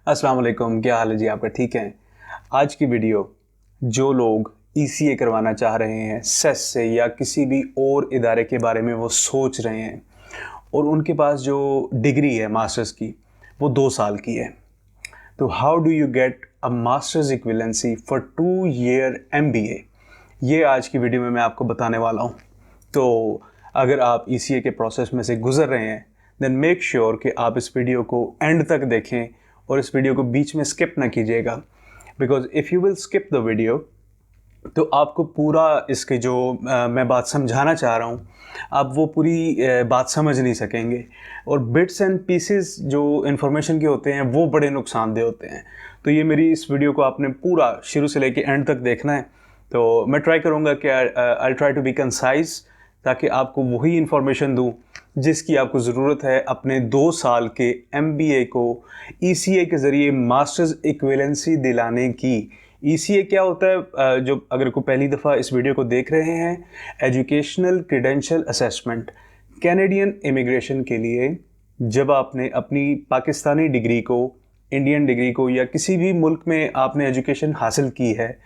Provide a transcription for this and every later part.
अस्सलाम वालेकुम, क्या हाल है जी आपका? ठीक है। आज की वीडियो जो लोग ईसीए करवाना चाह रहे हैं सेस से या किसी भी और इदारे के बारे में वो सोच रहे हैं और उनके पास जो डिग्री है मास्टर्स की वो 2 साल की है, तो how do you get a masters equivalency for 2 year MBA, ये आज की वीडियो में मैं आपको बताने वाला हूँ। तो अगर आप ईसीए के प्रोसेस में से गुजर रहे हैं देन मेक श्योर कि आप इस वीडियो को एंड तक देखें और इस वीडियो को बीच में स्किप ना कीजिएगा, because if you will skip the video तो आपको पूरा इसके जो मैं बात समझाना चाह रहा हूँ आप वो पूरी बात समझ नहीं सकेंगे। और बिट्स एंड पीसेस जो इन्फॉर्मेशन के होते हैं वो बड़े नुकसानदेह होते हैं। तो ये मेरी इस वीडियो को आपने पूरा शुरू से लेके एंड तक देखना है। तो मैं ट्राई करूँगा कि I try to be concise, ताकि आपको वही इन्फॉर्मेशन दूँ जिसकी आपको ज़रूरत है अपने 2 साल के एमबीए को ईसीए के ज़रिए मास्टर्स इक्विवेलेंसी दिलाने की। ईसीए क्या होता है? जो अगर कोई पहली दफ़ा इस वीडियो को देख रहे हैं, educational credential assessment Canadian immigration के लिए जब आपने अपनी पाकिस्तानी डिग्री को, इंडियन डिग्री को या किसी भी मुल्क में आपने एजुकेशन हासिल की है,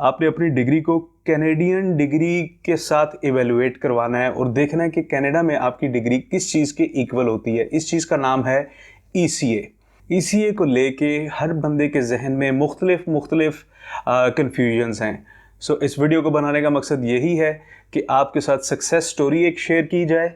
आपने अपनी डिग्री को कैनेडियन डिग्री के साथ इवेलुएट करवाना है और देखना है कि कनाडा में आपकी डिग्री किस चीज़ के इक्वल होती है। इस चीज़ का नाम है ईसीए। ईसीए को लेके हर बंदे के जहन में मुख्तलिफ कन्फ्यूजन्स हैं। सो इस वीडियो को बनाने का मकसद यही है कि आपके साथ सक्सेस स्टोरी एक शेयर की जाए,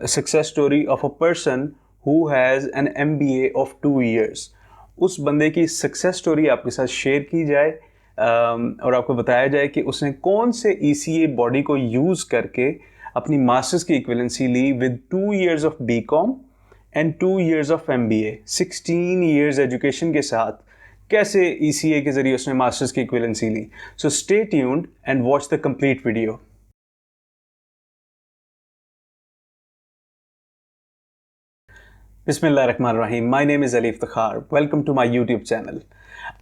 success story of a person who has an MBA of 2 years. उस बंदे की सक्सेस स्टोरी आपके साथ शेयर की जाए और आपको बताया जाए कि उसने कौन से ईसीए बॉडी को यूज़ करके अपनी मास्टर्स की इक्विवेलेंसी ली with 2 years of BCom and 2 years of MBA. 16 years education के साथ कैसे ईसीए के ज़रिए उसने मास्टर्स की इक्विवेलेंसी ली। So stay tuned and watch the complete video. बिस्मिल्लाहिर्रहमानिर्रहीम। My name is Ali Iftikhar. Welcome to my YouTube channel.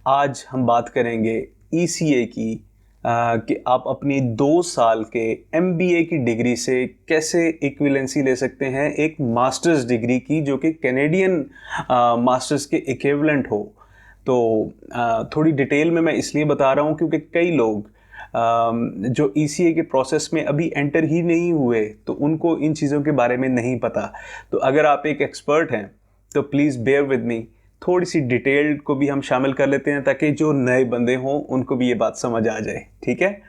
आज हम बात करेंगे ईसीए की, कि आप अपनी 2 साल के एमबीए की डिग्री से कैसे इक्विवेलेंसी ले सकते हैं एक मास्टर्स डिग्री की, जो कि कैनेडियन मास्टर्स के इक्विवेलेंट हो। तो थोड़ी डिटेल में मैं इसलिए बता रहा हूँ क्योंकि कई लोग जो ईसीए के प्रोसेस में अभी एंटर ही नहीं हुए तो उनको इन चीज़ों के बारे में नहीं पता। तो अगर आप एक एक्सपर्ट हैं तो प्लीज़ बेयर विद मी, थोड़ी सी डिटेल को भी हम शामिल कर लेते हैं ताकि जो नए बंदे हों उनको भी ये बात समझ आ जाए। ठीक है?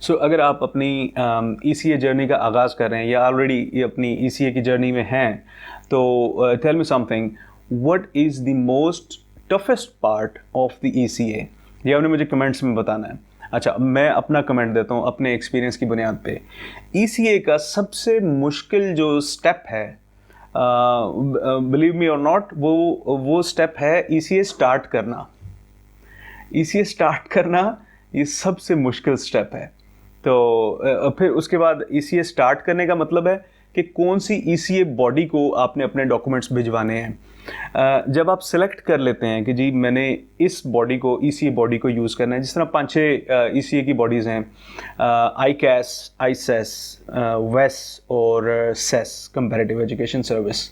सो अगर आप अपनी ईसीए जर्नी का आगाज़ कर रहे हैं या ऑलरेडी अपनी ईसीए की जर्नी में हैं, तो tell me something, what is the most toughest part of the ECA? ये आपने मुझे कमेंट्स में बताना है। अच्छा, मैं अपना कमेंट देता हूँ अपने एक्सपीरियंस की बुनियाद पे। ईसीए का सबसे मुश्किल जो स्टेप है, बिलीव मी और नॉट, वो स्टेप है ईसीए स्टार्ट करना। ईसीए स्टार्ट करना ये सबसे मुश्किल स्टेप है। तो फिर उसके बाद ईसीए स्टार्ट करने का मतलब है कि कौन सी ईसीए बॉडी को आपने अपने डॉक्यूमेंट्स भिजवाने हैं। जब आप सेलेक्ट कर लेते हैं कि जी मैंने इस बॉडी को, ईसीए बॉडी को यूज़ करना है, जिस तरह 5-6 ईसीए की बॉडीज़ हैं, आईकैस, आईसेस, वेस और सेस, कंपैरेटिव एजुकेशन सर्विस,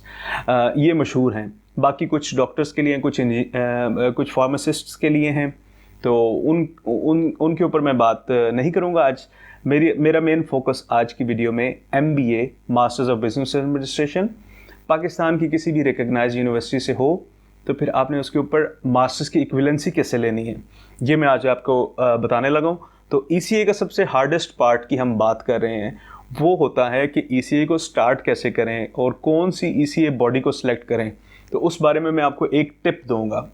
ये मशहूर हैं। बाकी कुछ डॉक्टर्स के लिए, कुछ फार्मासिस्ट्स के लिए हैं, तो उनके ऊपर मैं बात नहीं करूंगा आज। मेरा मेन फोकस आज की वीडियो में MBA, masters of business administration, Pakistan की किसी भी रिकग्नाइज्ड यूनिवर्सिटी से हो तो फिर आपने उसके ऊपर मास्टर्स की इक्विवेलेंसी कैसे लेनी है, ये मैं आज आपको बताने लगा हूँ। तो ईसीए का सबसे हार्डेस्ट पार्ट की हम बात कर रहे हैं, वो होता है कि ईसीए को स्टार्ट कैसे करें और कौन सी ईसीए बॉडी को सिलेक्ट करें। तो उस बारे में मैं आपको एक टिप दूंगा।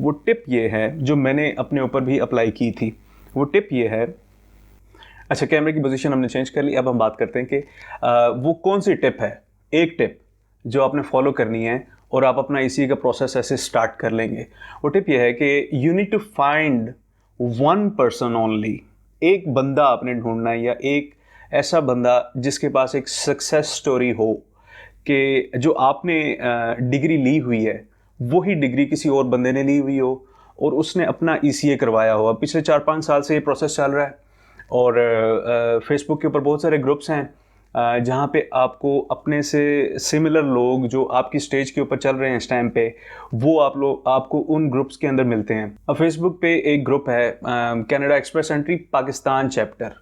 वो टिप ये है जो मैंने अपने ऊपर भी अप्लाई की थी। वो टिप ये है, अच्छा कैमरे की पोजीशन हमने चेंज कर ली, अब हम बात करते हैं कि वो कौन सी टिप है, एक टिप जो आपने फॉलो करनी है और आप अपना ईसीए का प्रोसेस ऐसे स्टार्ट कर लेंगे। वो टिप ये है कि you need to find one person only. एक बंदा आपने ढूंढना है, या एक ऐसा बंदा जिसके पास एक सक्सेस स्टोरी हो कि जो आपने डिग्री ली हुई है वही डिग्री किसी और बंदे ने ली हुई हो और उसने अपना ईसीए करवाया हो। अब पिछले 4-5 साल से ये प्रोसेस चल रहा है और फेसबुक के ऊपर बहुत सारे ग्रुप्स हैं जहाँ पे आपको अपने से सिमिलर लोग जो आपकी स्टेज के ऊपर चल रहे हैं इस टाइम पे, वो आपको उन ग्रुप्स के अंदर मिलते हैं। अब फेसबुक पे एक ग्रुप है Canada express entry Pakistan chapter,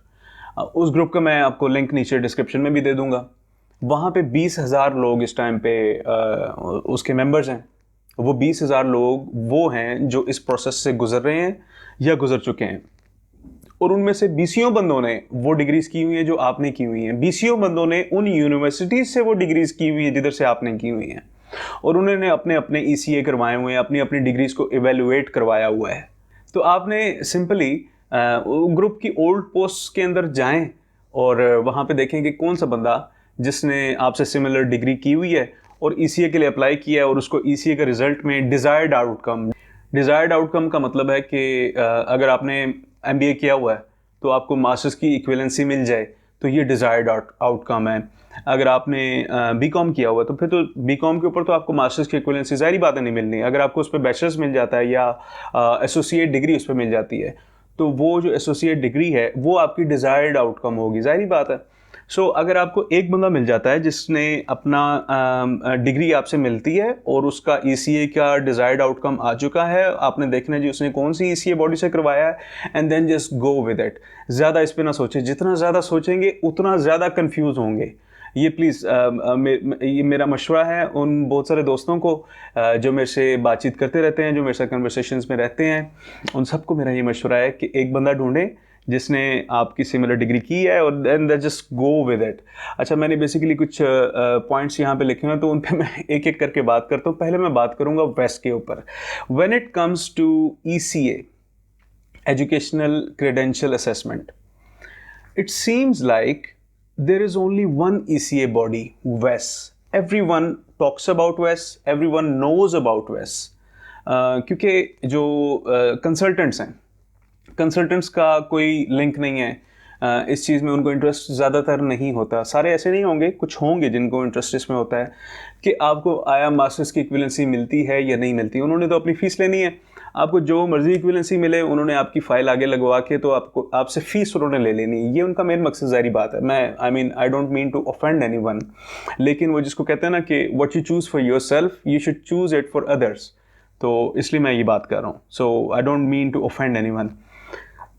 उस ग्रुप का मैं आपको लिंक नीचे डिस्क्रिप्शन में भी दे दूंगा। वहाँ पे 20,000 लोग इस टाइम पे उसके मेंबर्स हैं। वो 20,000 लोग वो हैं जो इस प्रोसेस से गुजर रहे हैं या गुजर चुके हैं, और उनमें से बीसियों बंदों ने वो डिग्रीज की हुई हैं जो आपने की हुई हैं। बीसियों बंदों ने उन यूनिवर्सिटीज से वो डिग्रीज की हुई है जिधर से आपने की हुई हैं, और उन्होंने अपने अपने ECA करवाए हुए हैं, अपनी अपनी डिग्रीज को इवेलुएट करवाया हुआ है। तो आपने सिंपली ग्रुप की ओल्ड पोस्ट के अंदर जाएं और वहाँ पे देखें कि कौन सा बंदा जिसने आपसे सिमिलर डिग्री की हुई है और ECA के लिए अप्लाई किया है और उसको ECA का रिजल्ट में डिज़ायर्ड आउटकम का मतलब है कि अगर आपने MBA किया हुआ है तो आपको मास्टर्स की इक्विवेलेंसी मिल जाए, तो ये डिज़ायर्ड आउटकम है। अगर आपने BCom किया हुआ है तो फिर तो BCom के ऊपर तो आपको मास्टर्स की इक्विवेलेंसी ज़ाहिर बात है नहीं मिलनी। अगर आपको उस पर बैचलर्स मिल जाता है या एसोसिएट डिग्री उस पर मिल जाती है, तो वो जो एसोसिएट डिग्री है वो आपकी डिज़ायर्ड आउटकम होगी, ज़ाहिर बात है। सो अगर आपको एक बंदा मिल जाता है जिसने अपना डिग्री आपसे मिलती है और उसका ECA का डिज़ायर्ड आउटकम आ चुका है, आपने देखना है जी उसने कौन सी ECA बॉडी से करवाया है, and then just go with it. ज़्यादा इस पर ना सोचें, जितना ज़्यादा सोचेंगे उतना ज़्यादा कंफ्यूज होंगे। ये प्लीज़ ये मेरा मशवरा है उन बहुत सारे दोस्तों को जो मेरे से बातचीत करते रहते हैं, जो मेरे साथ कन्वर्सेशंस में रहते हैं, उन सबको मेरा ये मशवरा है कि एक बंदा ढूंढें जिसने आपकी सिमिलर डिग्री की है और then just go with it. अच्छा, मैंने बेसिकली कुछ पॉइंट्स यहाँ पे लिखे हुए हैं, तो उन पे मैं एक एक करके बात करता हूँ। पहले मैं बात करूँगा वेस्ट के ऊपर। When it comes to ECA, educational credential assessment, it seems like there is only one ECA body, WES. Everyone talks about WES, everyone knows about WES. क्योंकि जो कंसल्टेंट्स हैं, कंसल्टेंट्स का कोई लिंक नहीं है इस चीज़ में, उनको इंटरेस्ट ज़्यादातर नहीं होता। सारे ऐसे नहीं होंगे, कुछ होंगे जिनको इंटरेस्ट इसमें होता है कि आपको आया मास्टर्स की इक्विवेलेंसी मिलती है या नहीं मिलती। उन्होंने तो अपनी फ़ीस लेनी है, आपको जो मर्जी इक्विवेलेंसी मिले, उन्होंने आपकी फ़ाइल आगे लगवा के तो आपसे फ़ीस उन्होंने ले लेनी है। ये उनका मेन मकसद, ज़ाहिर बात है। I don't mean to offend anyone, लेकिन वो जिसको कहते हैं ना कि what you choose for yourself you should choose it for others, तो इसलिए मैं ये बात कर रहा हूँ। So I don't mean to offend anyone.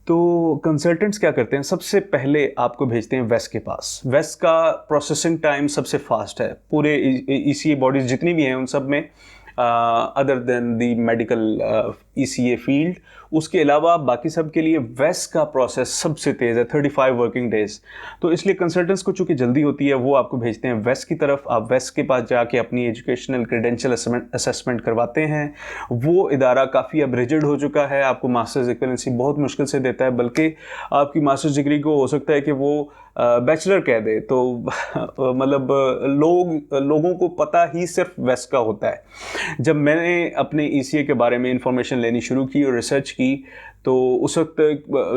तो कंसल्टेंट्स क्या करते हैं, सबसे पहले आपको भेजते हैं वेस्ट के पास। वेस्ट का प्रोसेसिंग टाइम सबसे फास्ट है पूरे ECA बॉडीज़ जितनी भी हैं उन सब में, other than the medical ECA field. उसके अलावा बाकी सब के लिए वेस्ट का प्रोसेस सबसे तेज़ है, 35 वर्किंग डेज। तो इसलिए कंसल्टेंट्स को चूँकि जल्दी होती है, वो आपको भेजते हैं वेस्ट की तरफ। आप वेस्ट के पास जाके अपनी एजुकेशनल क्रेडेंशियल असेसमेंट करवाते हैं। वो इदारा काफ़ी अब रिजिड हो चुका है, आपको मास्टर्स इक्विवेलेंसी बहुत मुश्किल से देता है, बल्कि आपकी मास्टर्स डिग्री को हो सकता है कि वो बैचलर कह दे। तो मतलब लोगों को पता ही सिर्फ वेस्ट का होता है। जब मैंने अपने ECA के बारे में इंफॉर्मेशन लेनी शुरू की और रिसर्च की, तो उस वक्त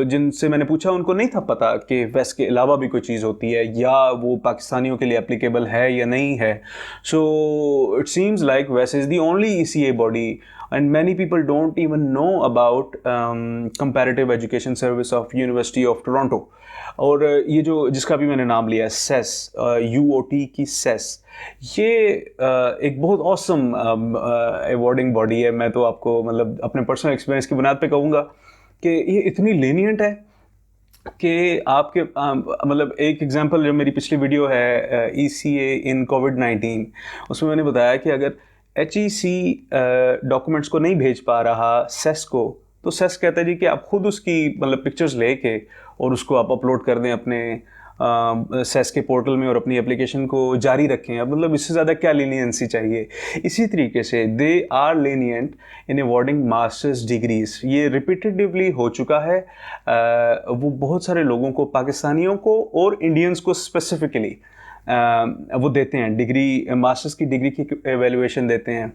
जिनसे मैंने पूछा उनको नहीं था पता कि वेस्ट के अलावा भी कोई चीज़ होती है या वो पाकिस्तानियों के लिए एप्लीकेबल है या नहीं है। सो इट सीम्स लाइक वेस्ट is the only ECA body, and many people don't even know about comparative education service of University of Toronto। और ये जो जिसका भी मैंने नाम लिया सेस, UOT की सेस, ये एक बहुत ऑसम अवॉर्डिंग बॉडी है। मैं तो आपको मतलब अपने पर्सनल एक्सपीरियंस की बुनियाद पे कहूँगा कि ये इतनी lenient है कि आपके मतलब एक एग्जांपल जो मेरी पिछली वीडियो है ECA इन COVID-19, उसमें मैंने बताया कि अगर HEC डॉक्यूमेंट्स को नहीं भेज पा रहा सेस को, तो सेस कहता है जी कि आप खुद उसकी मतलब पिक्चर्स लेके और उसको आप अपलोड कर दें अपने सेस के पोर्टल में और अपनी एप्लीकेशन को जारी रखें। अब मतलब इससे ज़्यादा क्या लीनियंसी चाहिए। इसी तरीके से they are lenient in awarding masters degrees. ये रिपीटेटिवली हो चुका है। वो बहुत सारे लोगों को, पाकिस्तानियों को और इंडियंस को स्पेसिफिकली वो देते हैं डिग्री, मास्टर्स की डिग्री की एवेल्युएशन देते हैं।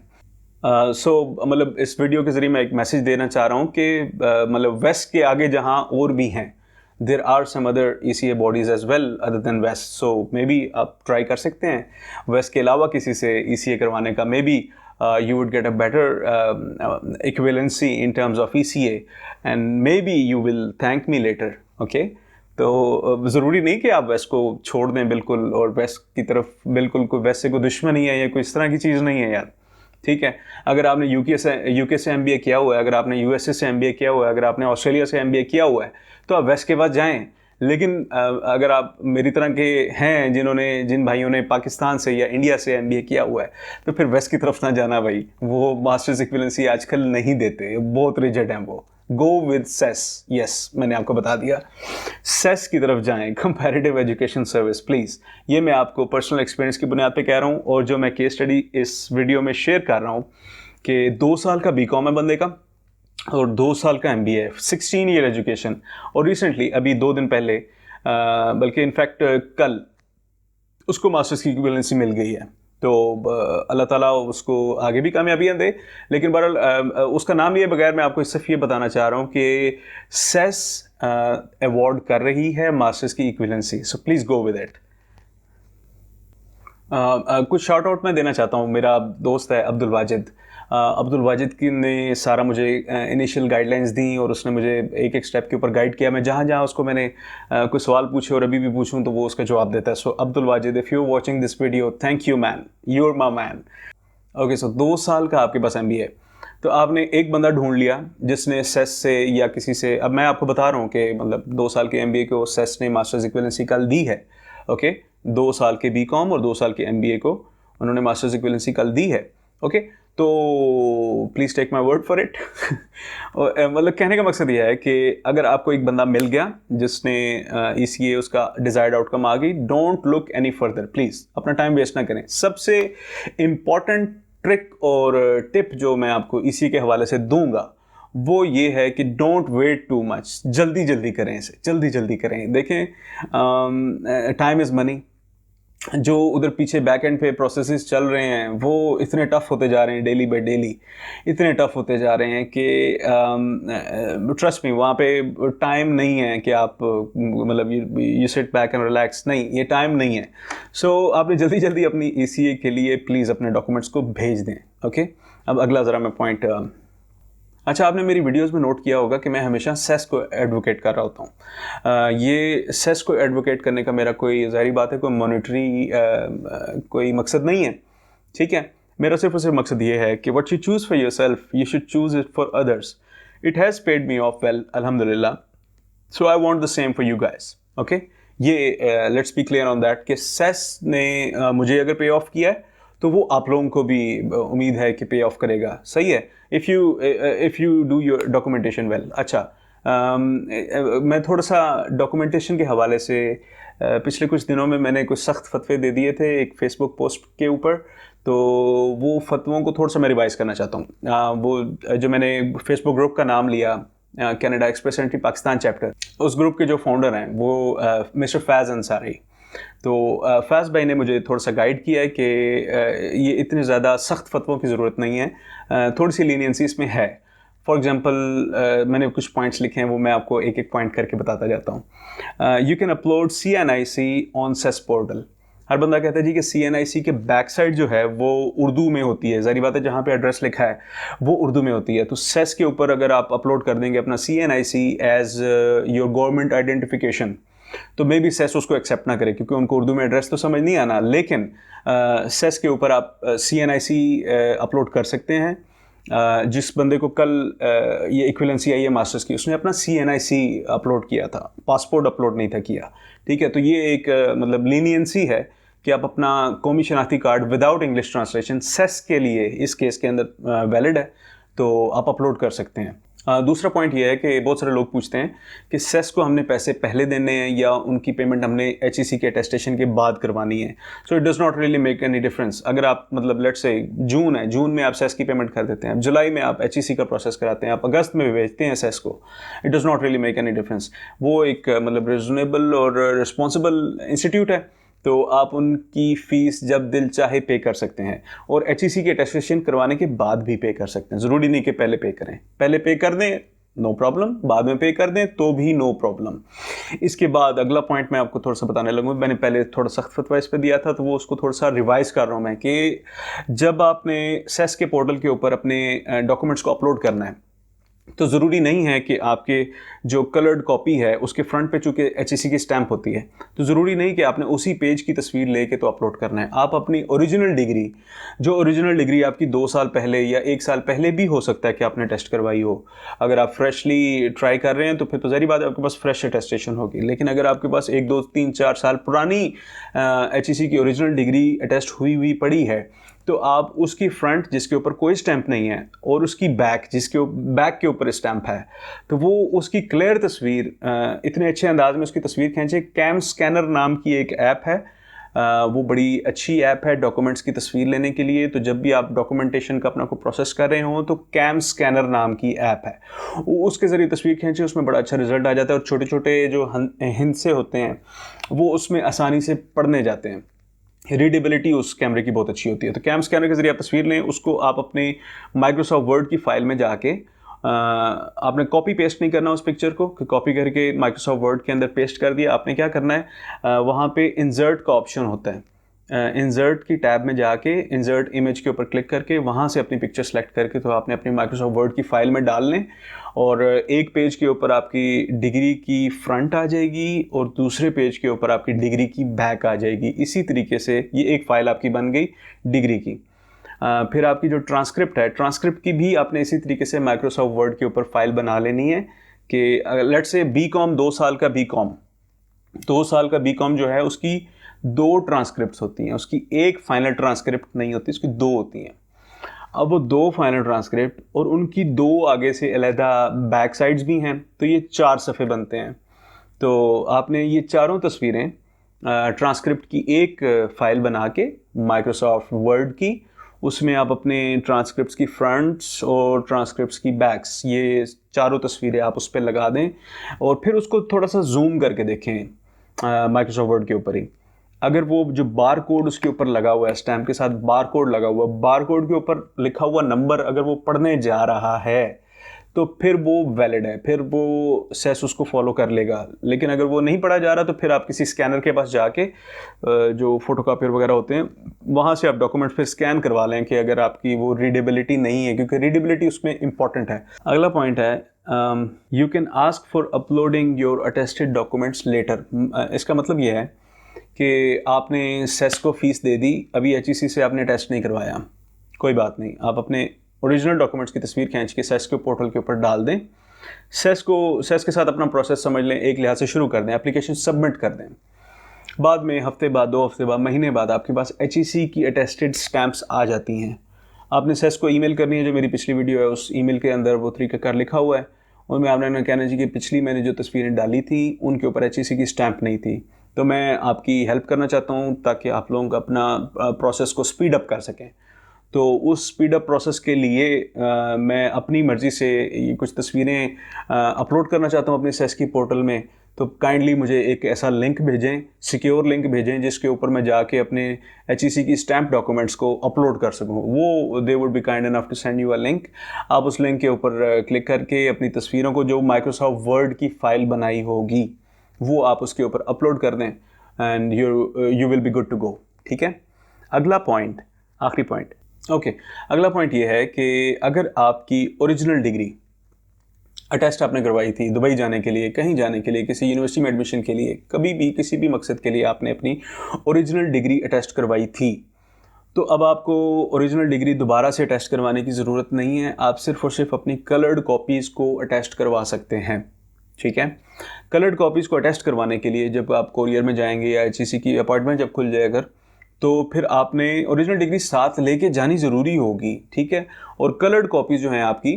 मतलब इस वीडियो के ज़रिए मैं एक मैसेज देना चाह रहा हूँ कि मतलब वेस्ट के आगे जहाँ और भी हैं, there are some other ECA bodies as well other than वेस्ट। सो मे बी आप ट्राई कर सकते हैं वेस्ट के अलावा किसी से ECA करवाने का। May be you would get a better equivalency in terms of ECA, and maybe you will thank me later, okay? तो ज़रूरी नहीं कि आप वेस्ट को छोड़ दें बिल्कुल, और वेस्ट की तरफ बिल्कुल कोई वेस्ट से कोई दुश्मनी है या कोई इस तरह की चीज़ नहीं है यार, ठीक है। अगर आपने यूके से एमबीए किया हुआ है, अगर आपने यूएसए से एमबीए किया हुआ है, अगर आपने ऑस्ट्रेलिया से एमबीए किया हुआ है, तो आप वेस्ट के पास जाएं। लेकिन अगर आप मेरी तरह के हैं जिन भाइयों ने पाकिस्तान से या इंडिया से एमबीए किया हुआ है, तो फिर वेस्ट की तरफ ना जाना भाई, वो मास्टर्स इक्विवेलेंसी आजकल नहीं देते, बहुत रिजिड हैं वो। गो विद सेस, यस मैंने आपको बता दिया, सेस की तरफ जाएं, कंपैरेटिव एजुकेशन सर्विस प्लीज़। ये मैं आपको पर्सनल एक्सपीरियंस की बुनियाद पे कह रहा हूँ, और जो मैं केस स्टडी इस वीडियो में शेयर कर रहा हूँ कि 2 साल का बीकॉम है बंदे का और 2 साल का एमबीए, 16 ईयर एजुकेशन, और रिसेंटली अभी 2 दिन पहले बल्कि इनफैक्ट कल उसको मास्टर्स की इक्विवेलेंसी मिल गई है। तो अल्लाह ताला उसको आगे भी कामयाबियाँ दे। लेकिन बहरहाल उसका नाम लिए बगैर मैं आपको सिर्फ ये बताना चाह रहा हूँ कि सेस अवॉर्ड कर रही है मास्टर्स की equivalency, so please go with it. कुछ शॉर्ट आउट मैं देना चाहता हूँ। मेरा दोस्त है अब्दुल वाजिद, अब्दुल वाजिद की ने सारा मुझे इनिशियल गाइडलाइंस दी, और उसने मुझे एक एक स्टेप के ऊपर गाइड किया। मैं जहाँ जहाँ उसको मैंने कोई सवाल पूछे और अभी भी पूछूं तो वो उसका जवाब देता है। So Abdul Wajid, if you watching this video, thank you man, you are my man. Okay, so 2 साल का आपके पास एमबीए, तो आपने एक बंदा ढूंढ लिया जिसने सेस से या किसी से, अब मैं आपको बता रहा हूँ कि मतलब 2 साल के एमबीए को सेस ने मास्टर्स इक्विवेलेंसी कल दी है। ओके, 2 साल के बीकॉम और 2 साल के एमबीए को उन्होंने मास्टर्स इक्विवेलेंसी कल दी है। ओके, तो please take my word for it. मतलब कहने का मकसद यह है कि अगर आपको एक बंदा मिल गया जिसने ईसीए उसका डिज़ायर्ड आउटकम आ गई, don't look any further, please अपना टाइम वेस्ट ना करें। सबसे इम्पॉर्टेंट ट्रिक और टिप जो मैं आपको इसी के हवाले से दूंगा वो ये है कि डोंट वेट टू मच, जल्दी जल्दी करें इसे, जल्दी जल्दी करें। देखें, टाइम इज़ मनी। जो उधर पीछे बैक एंड पे प्रोसेसेस चल रहे हैं वो इतने टफ होते जा रहे हैं, डेली बाय डेली इतने टफ होते जा रहे हैं कि ट्रस्ट मी, वहाँ पे टाइम नहीं है कि आप मतलब you sit back and relax, नहीं, ये टाइम नहीं है। सो आपने जल्दी जल्दी अपनी ईसीए के लिए प्लीज़ अपने डॉक्यूमेंट्स को भेज दें। ओके, अब अगला ज़रा मैं पॉइंट, अच्छा, आपने मेरी वीडियोस में नोट किया होगा कि मैं हमेशा सेस को एडवोकेट कर रहा होता हूँ। ये सेस को एडवोकेट करने का मेरा कोई ज़ाहिर बात है कोई मॉनिटरी कोई मकसद नहीं है, ठीक है। मेरा सिर्फ और सिर्फ मकसद ये है कि what you choose for yourself you should choose it for others. It has paid me off well अल्हम्दुलिल्लाह, so I want the same for you guys. Okay, ये let's be clear on that कि सेस ने मुझे अगर पे of किया है तो वो आप लोगों को भी उम्मीद है कि पे ऑफ करेगा, सही है, if you do your documentation well. अच्छा, मैं थोड़ा सा डॉक्यूमेंटेशन के हवाले से पिछले कुछ दिनों में मैंने कुछ सख्त फतवे दे दिए थे एक फेसबुक पोस्ट के ऊपर, तो वो फतवों को थोड़ा सा मैं रिवाइज़ करना चाहता हूँ। वो जो मैंने फेसबुक ग्रुप का नाम लिया Canada express entry Pakistan chapter, उस ग्रुप के जो फाउंडर हैं वो मिस्टर फैज़ अंसारी। तो फैज़ भाई ने मुझे थोड़ा सा गाइड किया है कि ये इतने ज़्यादा सख्त फतवों की ज़रूरत नहीं है, थोड़ी सी लीनियंसी इसमें है। फॉर एग्जांपल मैंने कुछ पॉइंट्स लिखे हैं, वो मैं आपको एक एक पॉइंट करके बताता जाता हूँ। You can upload CNIC on सेस पोर्टल। हर बंदा कहता है जी कि CNIC के बैक साइड जो है वो उर्दू में होती है, ज़ाहिर बात है जहाँ पे एड्रेस लिखा है वो उर्दू में होती है। तो सेस के ऊपर अगर आप अपलोड कर देंगे अपना CNIC as your government identification, तो मे बी सेस उसको एक्सेप्ट ना करे क्योंकि उनको उर्दू में एड्रेस तो समझ नहीं आना। लेकिन सेस के ऊपर आप CNIC अपलोड कर सकते हैं। जिस बंदे को कल ये इक्विवेलेंसी आई है मास्टर्स की, उसने अपना CNIC अपलोड किया था, पासपोर्ट अपलोड नहीं था किया, ठीक है। तो ये एक मतलब लीनियंसी है कि आप अपना कौमी शनाख्ती कार्ड विदाउट इंग्लिश ट्रांसलेशन सेस के लिए इस केस के अंदर वैलिड है, तो आप अपलोड कर सकते हैं। दूसरा पॉइंट ये है कि बहुत सारे लोग पूछते हैं कि सेस को हमने पैसे पहले देने हैं या उनकी पेमेंट हमने HEC के अटेस्टेशन के बाद करवानी है। So it does not really make any difference. अगर आप मतलब लेट्स से जून है, जून में आप सेस की पेमेंट कर देते हैं, जुलाई में आप HEC का प्रोसेस कराते हैं, आप अगस्त में भेजते हैं सेस को, it does not really make any difference. वो एक मतलब रिजनेबल और रिस्पॉन्सिबल इंस्टीट्यूट है, तो आप उनकी फ़ीस जब दिल चाहे पे कर सकते हैं, और HEC के अटेस्टेशन करवाने के बाद भी पे कर सकते हैं। ज़रूरी नहीं कि पहले पे करें, पहले पे कर दें नो प्रॉब्लम, बाद में पे कर दें तो भी नो प्रॉब्लम। इसके बाद अगला पॉइंट मैं आपको थोड़ा सा बताने लगूँ। मैंने पहले थोड़ा सख्त फतवा इस पर दिया था, तो वो उसको थोड़ा सा रिवाइज कर रहा हूँ मैं कि जब आपने सेस के पोर्टल के ऊपर अपने डॉक्यूमेंट्स को अपलोड करना है, तो ज़रूरी नहीं है कि आपके जो कलर्ड कॉपी है उसके फ्रंट पे चूँकि HEC की स्टैंप होती है, तो ज़रूरी नहीं कि आपने उसी पेज की तस्वीर लेके तो अपलोड करना है। आप अपनी ओरिजिनल डिग्री, जो ओरिजिनल डिग्री आपकी 2 साल पहले या 1 साल पहले भी हो सकता है कि आपने टेस्ट करवाई हो। अगर आप फ्रेशली ट्राई कर रहे हैं तो फिर तो ज़ाहिर बात है आपके पास फ्रेश अटेस्टेशन होगी। लेकिन अगर आपके पास 1, 2, 3, 4 साल पुरानी HEC की ओरिजिनल डिग्री अटेस्ट हुई पड़ी है, तो आप उसकी फ्रंट जिसके ऊपर कोई स्टैंप नहीं है और उसकी बैक जिसके बैक के ऊपर स्टैंप है, तो वो उसकी क्लियर तस्वीर इतने अच्छे अंदाज में उसकी तस्वीर खींचे। कैम स्कैनर नाम की एक ऐप है, वो बड़ी अच्छी ऐप है डॉक्यूमेंट्स की तस्वीर लेने के लिए। तो जब भी आप डॉक्यूमेंटेशन का अपना को प्रोसेस कर रहे हो तो कैम स्कैनर नाम की ऐप है, उसके ज़रिए तस्वीर खींचे, उसमें बड़ा अच्छा रिजल्ट आ जाता है और छोटे छोटे जो हिंसे होते हैं वो उसमें आसानी से पढ़ने जाते हैं। रीडेबिलिटी उस कैमरे की बहुत अच्छी होती है। तो कैम स्कैनर के जरिए आप तस्वीर लें, उसको आप अपने माइक्रोसॉफ्ट वर्ड की फाइल में जाके आपने कॉपी पेस्ट नहीं करना उस पिक्चर को, कि कॉपी करके माइक्रोसॉफ्ट वर्ड के अंदर पेस्ट कर दिया। आपने क्या करना है, वहाँ पे इंसर्ट का ऑप्शन होता है, इंसर्ट की टैब में जाके इंसर्ट इमेज के ऊपर क्लिक करके वहाँ से अपनी पिक्चर सेलेक्ट करके तो आपने अपनी माइक्रोसॉफ्ट वर्ड की फाइल में डाल लें और एक पेज के ऊपर आपकी डिग्री की फ्रंट आ जाएगी और दूसरे पेज के ऊपर आपकी डिग्री की बैक आ जाएगी। इसी तरीके से ये एक फ़ाइल आपकी बन गई डिग्री की। फिर आपकी जो ट्रांसक्रिप्ट है, ट्रांसक्रिप्ट की भी आपने इसी तरीके से माइक्रोसॉफ्ट वर्ड के ऊपर फाइल बना लेनी है कि लेट्स से बीकॉम 2 साल का बीकॉम 2 साल का बीकॉम जो है उसकी 2 ट्रांसक्रिप्ट्स होती हैं, उसकी एक फाइनल ट्रांसक्रिप्ट नहीं होती, उसकी 2 होती हैं। अब वो 2 फाइनल ट्रांसक्रिप्ट और उनकी 2 आगे से अलहदा बैक साइड्स भी हैं, तो ये 4 सफ़े बनते हैं। तो आपने ये चारों तस्वीरें ट्रांसक्रिप्ट की एक फ़ाइल बना के माइक्रोसॉफ्ट वर्ड की, उसमें आप अपने ट्रांसक्रिप्ट्स की फ्रंट्स और ट्रांसक्रिप्ट्स की बैक्स, ये चारों तस्वीरें आप उस पर लगा दें और फिर उसको थोड़ा सा जूम करके देखें माइक्रोसॉफ्ट वर्ड के ऊपर ही। अगर वो जो बार कोड उसके ऊपर लगा हुआ है, स्टैम्प के साथ बार कोड लगा हुआ, बार कोड के ऊपर लिखा हुआ नंबर अगर वो पढ़ने जा रहा है तो फिर वो वैलिड है, फिर वो सेस उसको फॉलो कर लेगा। लेकिन अगर वो नहीं पढ़ा जा रहा तो फिर आप किसी स्कैनर के पास जाके जो फोटोकॉपियर वगैरह होते हैं वहाँ से आप डॉक्यूमेंट फिर स्कैन करवा लें कि अगर आपकी वो रीडेबिलिटी नहीं है, क्योंकि रीडेबिलिटी उसमें इंपॉर्टेंट है। अगला पॉइंट है you can ask for uploading your attested documents letter. इसका मतलब ये है कि आपने सेस को फीस दे दी, अभी HEC से आपने टेस्ट नहीं करवाया, कोई बात नहीं, आप अपने ओरिजिनल डॉक्यूमेंट्स की तस्वीर खींच के सेस के पोर्टल के ऊपर डाल दें, सेस के साथ अपना प्रोसेस समझ लें, एक लिहाज से शुरू कर दें, एप्लीकेशन सबमिट कर दें। बाद में हफ्ते बाद, 2 हफ्ते बाद, महीने बाद आपके पास HEC की अटेस्टेड स्टैंप्स आ जाती हैं। आपने सेस को ईमेल करनी है, जो मेरी पिछली वीडियो है उस ईमेल के अंदर वो तरीकाकार लिखा हुआ है, उनमें आपने कहना चाहिए कि पिछली मैंने जो तस्वीरें डाली थी उनके ऊपर HEC की स्टैंप नहीं थी, तो मैं आपकी हेल्प करना चाहता हूँ ताकि आप लोगों का अपना प्रोसेस को स्पीड अप कर सकें। तो उस स्पीड अप प्रोसेस के लिए मैं अपनी मर्ज़ी से ये कुछ तस्वीरें अपलोड करना चाहता हूँ अपने सेस की पोर्टल में। तो काइंडली मुझे एक ऐसा लिंक भेजें, सिक्योर लिंक भेजें, जिसके ऊपर मैं जाके अपने HEC की स्टैम्प डॉक्यूमेंट्स को अपलोड कर सकूँ। वो they would be kind enough to send you a link. आप उस लिंक के ऊपर क्लिक करके अपनी तस्वीरों को जो माइक्रोसॉफ्ट वर्ड की फ़ाइल बनाई होगी वो आप उसके ऊपर अपलोड कर दें and you will be good to go. ठीक है। अगला पॉइंट, आखिरी पॉइंट, ओके, अगला पॉइंट ये है कि अगर आपकी ओरिजिनल डिग्री अटेस्ट आपने करवाई थी दुबई जाने के लिए, कहीं जाने के लिए, किसी यूनिवर्सिटी में एडमिशन के लिए, कभी भी किसी भी मकसद के लिए आपने अपनी ओरिजिनल डिग्री अटेस्ट करवाई थी, तो अब आपको ओरिजिनल डिग्री दोबारा से अटेस्ट करवाने की ज़रूरत नहीं है। आप सिर्फ और सिर्फ अपनी कलर्ड कॉपीज़ को अटेस्ट करवा सकते हैं। ठीक है। कलर्ड कॉपीज़ को अटेस्ट करवाने के लिए जब आप कोरियर में जाएंगे या HEC की अपॉइंटमेंट जब खुल जाए अगर, तो फिर आपने ओरिजिनल डिग्री साथ लेके जानी ज़रूरी होगी। ठीक है। और कलर्ड कॉपीज़ जो हैं आपकी,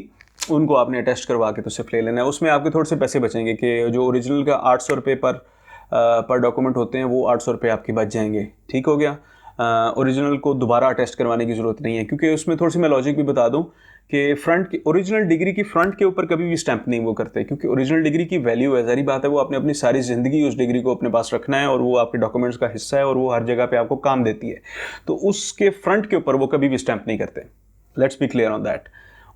उनको आपने अटेस्ट करवा के तो सिर्फ ले लेना है। उसमें आपके थोड़े से पैसे बचेंगे कि जो ओरिजिनल का 800 रुपये पर डॉक्यूमेंट होते हैं वो 800 रुपये आपके बच जाएंगे। ठीक हो गया। ओरिजिनल को दोबारा अटेस्ट करवाने की ज़रूरत नहीं है, क्योंकि उसमें थोड़ी सी मैं लॉजिक भी बता दूं कि फ्रंट की ओरिजिनल डिग्री की फ्रंट के ऊपर कभी भी स्टैंप नहीं वो करते, क्योंकि ओरिजिनल डिग्री की वैल्यू है, सारी बात है, वो आपने अपनी सारी ज़िंदगी उस डिग्री को अपने पास रखना है और वो आपके डॉक्यूमेंट्स का हिस्सा है और वो हर जगह पे आपको काम देती है। तो उसके फ्रंट के ऊपर वो कभी भी स्टैंप नहीं करते। Let's be clear on that.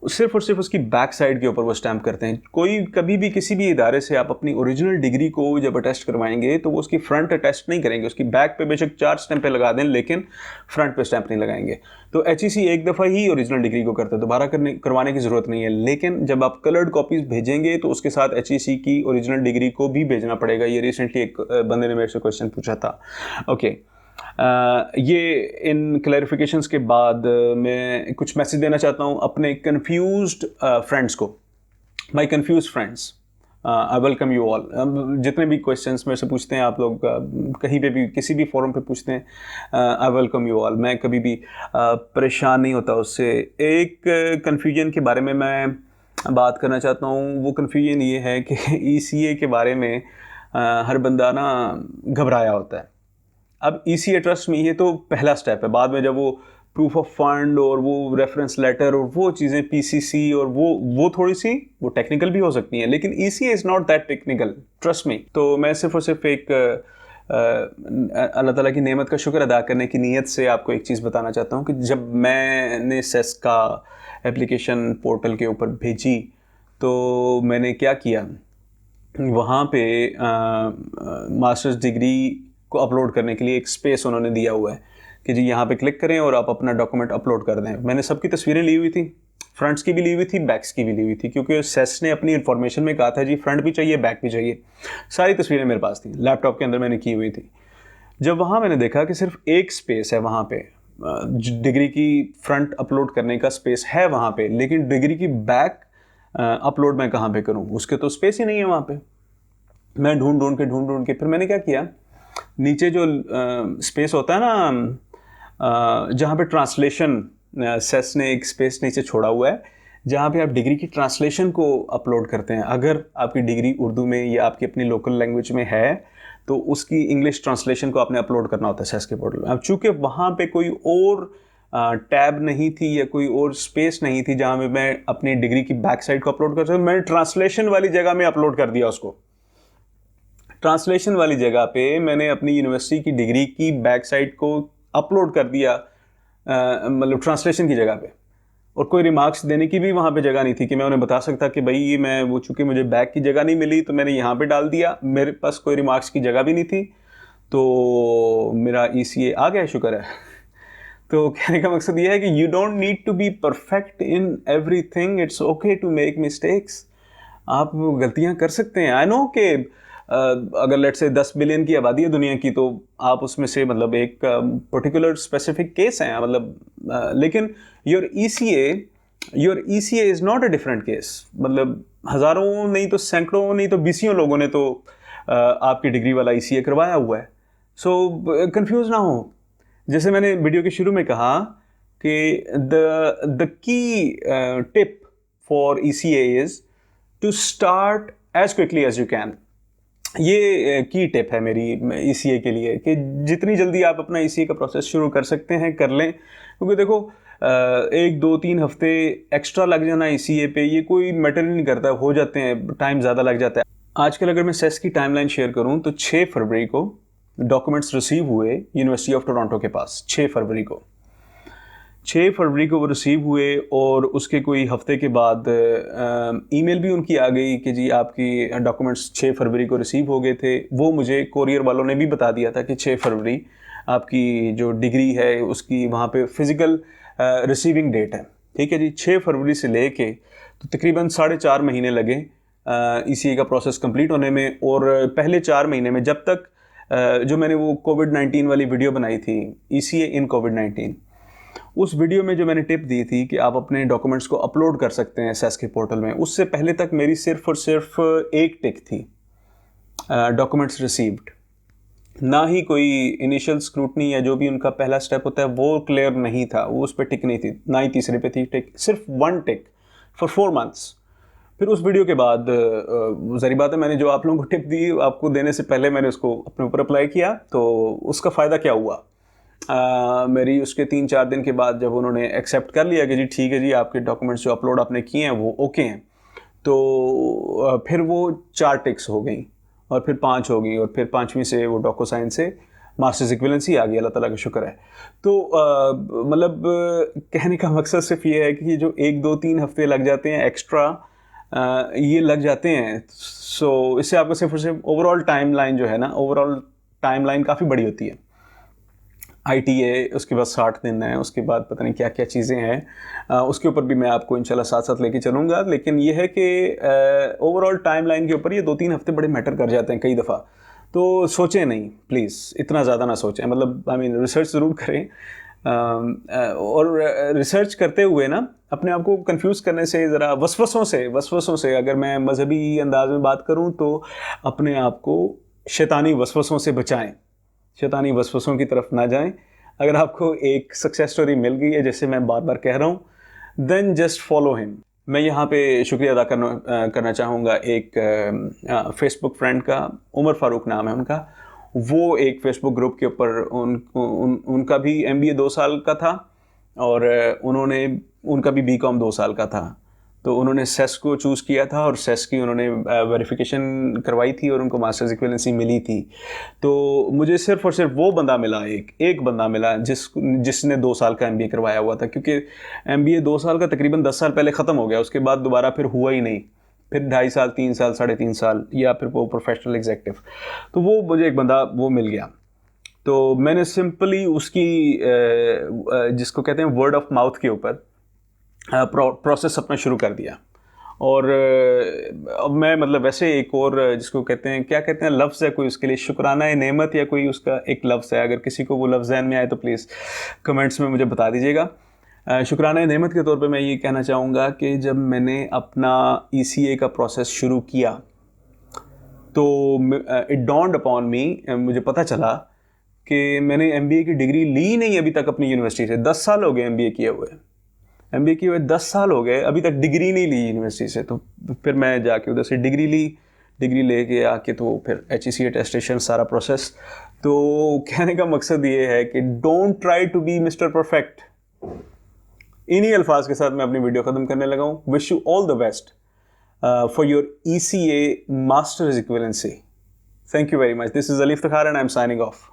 सिर्फ और सिर्फ उसकी बैक साइड के ऊपर वो स्टैम्प करते हैं। कोई कभी भी किसी भी इदारे से आप अपनी ओरिजिनल डिग्री को जब अटेस्ट करवाएंगे तो वो उसकी फ्रंट अटेस्ट नहीं करेंगे, उसकी बैक पे बेशक 4 स्टैंप लगा दें लेकिन फ्रंट पे स्टैंप नहीं लगाएंगे। तो HEC एक दफ़ा ही ओरिजिनल डिग्री को करता है, दोबारा करवाने की ज़रूरत नहीं है। लेकिन जब आप कलर्ड कॉपीज़ भेजेंगे तो उसके साथ HEC की ओरिजिनल डिग्री को भी भेजना पड़ेगा। ये रिसेंटली एक बंदे ने मेरे से क्वेश्चन पूछा था। ओके, ये इन क्लैरिफिकेशंस के बाद मैं कुछ मैसेज देना चाहता हूँ अपने कंफ्यूज्ड फ्रेंड्स को। My confused friends, I welcome you all. जितने भी क्वेश्चंस मेरे से पूछते हैं आप लोग, कहीं पे भी किसी भी फोरम पे पूछते हैं, आई वेलकम यू ऑल। मैं कभी भी परेशान नहीं होता उससे। एक कन्फ्यूजन के बारे में मैं बात करना चाहता हूँ। वो कन्फ्यूजन ये है कि ECA के बारे में हर बंदा ना घबराया होता है। अब ECA ट्रस्ट में ये तो पहला स्टेप है, बाद में जब वो प्रूफ ऑफ फंड और वो रेफरेंस लेटर और वो चीज़ें PCC और वो थोड़ी सी वो टेक्निकल भी हो सकती हैं, लेकिन ECA is not that technical, trust me. तो मैं सिर्फ और सिर्फ एक अल्लाह ताला की नेमत का शुक्र अदा करने की नीयत से आपको एक चीज़ बताना चाहता हूँ कि जब मैंने सेस का एप्लीकेशन पोर्टल के ऊपर भेजी तो मैंने क्या किया, वहाँ पे मास्टर्स डिग्री को अपलोड करने के लिए एक स्पेस उन्होंने दिया हुआ है कि जी यहाँ पे क्लिक करें और आप अपना डॉक्यूमेंट अपलोड कर दें। मैंने सबकी तस्वीरें ली हुई थी, फ्रंट्स की भी ली हुई थी, बैक्स की भी ली हुई थी, क्योंकि सेस ने अपनी इन्फॉर्मेशन में कहा था जी फ्रंट भी चाहिए, बैक भी चाहिए। सारी तस्वीरें मेरे पास थी, लैपटॉप के अंदर मैंने की हुई थी। जब वहाँ मैंने देखा कि सिर्फ एक स्पेस है वहाँ पे, डिग्री की फ्रंट अपलोड करने का स्पेस है वहाँ पे, लेकिन डिग्री की बैक अपलोड मैं कहाँ पे करूँ, उसके तो स्पेस ही नहीं है वहाँ पे। मैं ढूंढ के फिर मैंने क्या किया, नीचे जो स्पेस होता है ना, जहाँ पे ट्रांसलेशन, सेस ने एक स्पेस नीचे छोड़ा हुआ है जहाँ पे आप डिग्री की ट्रांसलेशन को अपलोड करते हैं। अगर आपकी डिग्री उर्दू में या आपकी अपनी लोकल लैंग्वेज में है तो उसकी इंग्लिश ट्रांसलेशन को आपने अपलोड करना होता है सेस के पोर्टल में। अब चूँकि वहाँ पे कोई और टैब नहीं थी या कोई और स्पेस नहीं थी जहाँ पे मैं अपनी डिग्री की बैक साइड को अपलोड कर सकता, मैंने ट्रांसलेशन वाली जगह में अपलोड कर दिया उसको। ट्रांसलेशन वाली जगह पे मैंने अपनी यूनिवर्सिटी की डिग्री की बैक साइड को अपलोड कर दिया, मतलब ट्रांसलेशन की जगह पे। और कोई रिमार्क्स देने की भी वहाँ पे जगह नहीं थी कि मैं उन्हें बता सकता कि भाई ये मैं वो, चूँकि मुझे बैक की जगह नहीं मिली तो मैंने यहाँ पे डाल दिया, मेरे पास कोई रिमार्क्स की जगह भी नहीं थी, तो मेरा ECA आ गया, शुक्र है। तो कहने का मकसद ये है कि you don't need to be perfect in everything, it's okay to make mistakes. आप गलतियाँ कर सकते हैं। आई नो कि अगर लेट से 10 बिलियन की आबादी है दुनिया की तो आप उसमें से मतलब एक पर्टिकुलर स्पेसिफिक केस है, मतलब लेकिन your ECA is not a different case. मतलब हज़ारों नहीं तो सैकड़ों नहीं तो बीसियों लोगों ने तो आपकी डिग्री वाला ECA करवाया हुआ है। सो कंफ्यूज ना हो। जैसे मैंने वीडियो के शुरू में कहा कि the key tip for ECA is to start as quickly as you can. ये की टिप है मेरी ECA के लिए कि जितनी जल्दी आप अपना ECA का प्रोसेस शुरू कर सकते हैं कर लें, क्योंकि देखो 1-2-3 हफ्ते एक्स्ट्रा लग जाना ECA पे ये कोई मैटर नहीं करता, हो जाते हैं, टाइम ज़्यादा लग जाता है। आजकल अगर मैं सेस की टाइमलाइन शेयर करूं तो 6 फरवरी को डॉक्यूमेंट्स रिसीव हुए यूनिवर्सिटी ऑफ टोरंटो के पास। 6 फरवरी को वो रिसीव हुए और उसके कोई हफ्ते के बाद ईमेल भी उनकी आ गई कि जी आपकी डॉक्यूमेंट्स 6 फरवरी को रिसीव हो गए थे। वो मुझे कोरियर वालों ने भी बता दिया था कि 6 फरवरी आपकी जो डिग्री है उसकी वहाँ पे फिज़िकल रिसीविंग डेट है। ठीक है जी, 6 फरवरी से लेके तो तकरीबन 4.5 महीने लगे ECA का प्रोसेस कंप्लीट होने में। और पहले 4 महीने में जब तक जो मैंने वो कोविड-19 वाली वीडियो बनाई थी, ECA इन कोविड-19, उस वीडियो में जो मैंने टिप दी थी कि आप अपने डॉक्यूमेंट्स को अपलोड कर सकते हैं सेस के पोर्टल में, उससे पहले तक मेरी सिर्फ और सिर्फ एक टिक थी, डॉक्यूमेंट्स रिसीव्ड। ना ही कोई इनिशियल स्क्रूटनी या जो भी उनका पहला स्टेप होता है वो क्लियर नहीं था, वो उस पर टिक नहीं थी, ना ही तीसरे पे थी टिक, सिर्फ 1 टिक फॉर 4 मंथ्स। फिर उस वीडियो के बाद ज़ाहिर बात है मैंने जो आप लोगों को टिप दी आपको देने से पहले मैंने उसको अपने ऊपर अप्लाई किया, तो उसका फ़ायदा क्या हुआ, मेरी उसके 3-4 दिन के बाद जब उन्होंने एक्सेप्ट कर लिया कि जी ठीक है जी आपके डॉक्यूमेंट्स जो अपलोड आपने किए हैं वो ओके हैं, तो फिर वो 4 टिक्स हो गई और फिर 5 हो गई और फिर 5वीं से वो डॉकोसाइन से मास्टर्स इक्विवेलेंसी आ गई, अल्लाह ताला का शुक्र है। तो मतलब कहने का मकसद सिर्फ ये है कि जो 1-2-3 हफ्ते लग जाते हैं एक्स्ट्रा, ये लग जाते हैं, सो इससे आपको सिर्फ और सिर्फ ओवरऑल टाइमलाइन जो है ना, ओवरऑल टाइमलाइन काफ़ी बड़ी होती है। ITA उसके बाद 60 दिन है, उसके बाद पता नहीं क्या क्या चीज़ें हैं, उसके ऊपर भी मैं आपको इंशाल्लाह साथ साथ लेके चलूँगा। लेकिन ये है कि ओवरऑल टाइमलाइन के ऊपर ये 2-3 हफ्ते बड़े मैटर कर जाते हैं कई दफ़ा। तो सोचें नहीं, प्लीज़ इतना ज़्यादा ना सोचें, मतलब रिसर्च ज़रूर करें, और रिसर्च करते हुए ना अपने आप को कंफ्यूज करने से, ज़रा वसवसों से अगर मैं मजहबी अंदाज में बात करूँ तो अपने आप को शैतानी वसवसों से बचाएं, शैतानी वसवसों की तरफ ना जाएं। अगर आपको एक सक्सेस स्टोरी मिल गई है, जैसे मैं बार बार कह रहा हूँ, देन जस्ट फॉलो हिम। मैं यहाँ पे शुक्रिया अदा करना चाहूँगा एक फेसबुक फ्रेंड का, उमर फारूक नाम है उनका। वो एक फेसबुक ग्रुप के ऊपर उनका भी MBA 2 साल का था, और उनका भी BCom 2 साल का था। तो उन्होंने सेस को चूज़ किया था, और सेस की उन्होंने वेरिफिकेशन करवाई थी, और उनको मास्टर्स इक्विवेलेंसी मिली थी। तो मुझे सिर्फ और सिर्फ वो बंदा मिला, एक बंदा मिला जिसने 2 साल का MBA करवाया हुआ था, क्योंकि MBA 2 साल का तकरीबन 10 साल पहले ख़त्म हो गया, उसके बाद दोबारा फिर हुआ ही नहीं, फिर 2.5 साल 3 साल 3.5 साल, या फिर वो प्रोफेशनल एग्जीक्यूटिव। तो वो मुझे एक बंदा वो मिल गया। तो मैंने सिंपली उसकी जिसको कहते हैं वर्ड ऑफ माउथ के ऊपर प्रोसेस अपना शुरू कर दिया। और अब मैं मतलब वैसे एक और जिसको कहते हैं, क्या कहते हैं, लफ्ज़ है कोई उसके लिए, शुक्राना नेमत या कोई उसका एक लफ्ज़ है, अगर किसी को वो लफ्ज़ ज़हन में आए तो प्लीज़ कमेंट्स में मुझे बता दीजिएगा। शुक्राना नेमत के तौर पे मैं ये कहना चाहूँगा कि जब मैंने अपना ECA का प्रोसेस शुरू किया तो इट डॉन्ड अपॉन मी, मुझे पता चला कि मैंने MBA की डिग्री ली नहीं अभी तक अपनी यूनिवर्सिटी से। 10 साल हो गए MBA किए हुए, 10 साल हो गए, अभी तक डिग्री नहीं ली यूनिवर्सिटी से। तो फिर मैं जाके उधर से डिग्री लेके आके तो फिर HEC अटेस्टेशन सारा प्रोसेस। तो कहने का मकसद ये है कि don't try to be mister perfect. इन्हीं अल्फाज के साथ मैं अपनी वीडियो ख़त्म करने लगा हूँ। Wish you all the best for your ECA masters equivalency. Thank you very much. This is Ali Iftikhar and I am signing off.